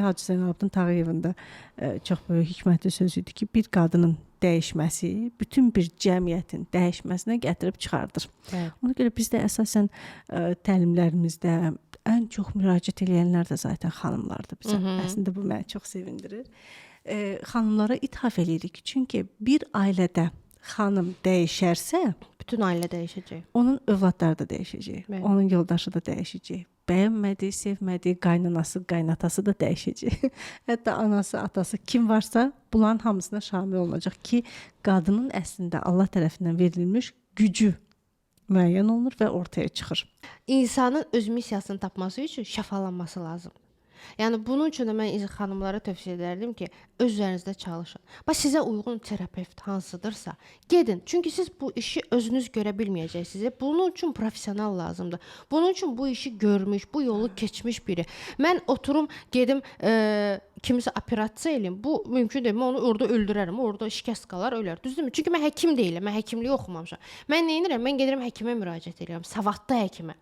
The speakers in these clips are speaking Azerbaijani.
Hacı Zeynalabdin Tağıyevin də çox böyük hikmətli sözüdür ki, bir qadının dəyişməsi bütün bir cəmiyyətin dəyişməsinə gətirib çıxardır. Evet. Ona görə biz də əsasən təlimlərimizdə ən çox müraciət edənlər də zaten xanımlardır bizə. Əslində bu məni çox sevindirir. Xanımlara ithaf edirik. Çünki bir ailədə xanım dəyişərsə, Bütün ailə dəyişəcək. onun övladları da dəyişəcək. Evet. Onun yoldaşı da dəyişəcək. Bəyənmədiyi, sevmədiyi qaynanası, qaynatası da dəyişəcək. Hətta anası, atası kim varsa bunların hamısına şamil olunacaq ki, qadının əslində Allah tərəfindən verilmiş gücü müəyyən olunur və ortaya çıxır. İnsanın öz missiyasını tapması üçün şəfalanması lazımdır. Yəni bunun üçün də mən xanımlara tövsiyə edərdim ki, öz üzərinizdə çalışın. Bax sizə uyğun terapevt hansıdırsa, gedin. Çünki siz bu işi özünüz görə bilməyəcəksiniz. Bunun üçün professional lazımdır. Bunun üçün bu işi görmüş, bu yolu keçmiş biri. Mən oturum, gedim kimisə operasiya eləyim. Bu mümkün deyil. Mən onu orada öldürərəm. Orada şikəst qalar, ölər. Düzdürmü? Çünki mən həkim deyiləm. Mən həkimliyi oxumamışam. Mən nə edirəm? Mən gedirəm həkimə müraciət edirəm. Savadlı həkimə.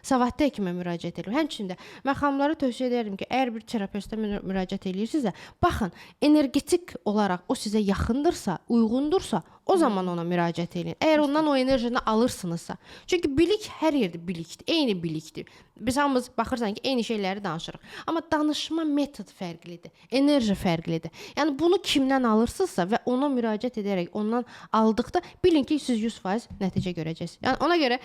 Savadlı həkimə müraciət edirəm. Həmçinin də mən xanımlara tövsiyə edərdim ki, əgər bir terapevtə müraciət edirsinizsə, baxın, energetik olaraq o sizə yaxındırsa, uyğundursa, o zaman ona müraciət edin. Əgər ondan o enerjini alırsınızsa. Çünki bilik hər yerdə bilikdir, eyni bilikdir. Biz hamımız baxırsan ki, eyni şeyləri danışırıq. Amma danışma metod fərqlidir, enerji fərqlidir. Yəni bunu kimdən alırsınızsa və ona müraciət edərək ondan aldıqda bilin ki, siz 100% nəticə görəcəksiniz. Yəni ona görə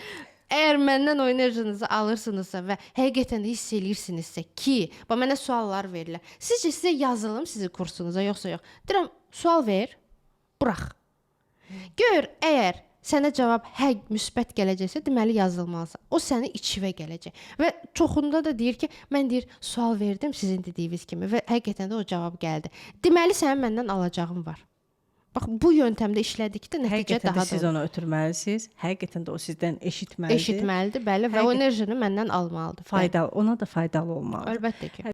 əgər məndən o enerjinizi alırsınızsa və həqiqətən də hiss eləyirsinizsə ki, bax mənə suallar verirlər. Sizcə sizə yazılım sizin kursunuza, yoxsa yox? Deyirəm, sual ver, burax. Gör, əgər sənə cavab müsbət gələcəksə, deməli yazılmalısan. O səni içivə gələcək. Və çoxunda da deyir ki, mən deyir, sual verdim sizin dediyiniz kimi və həqiqətən də o cavab gəldi. Deməli sənin məndən alacağın var. Bax bu yöntəmdə işlədikdə nəticə Həqiqətən daha də siz onu ötürməlisiniz. Həqiqətən də o sizdən eşitməlidir. eşitməlidir, bəli, və o enerjini məndən almalıdır. Faydalı, ona da faydalı olmalıdır. Əlbəttə ki.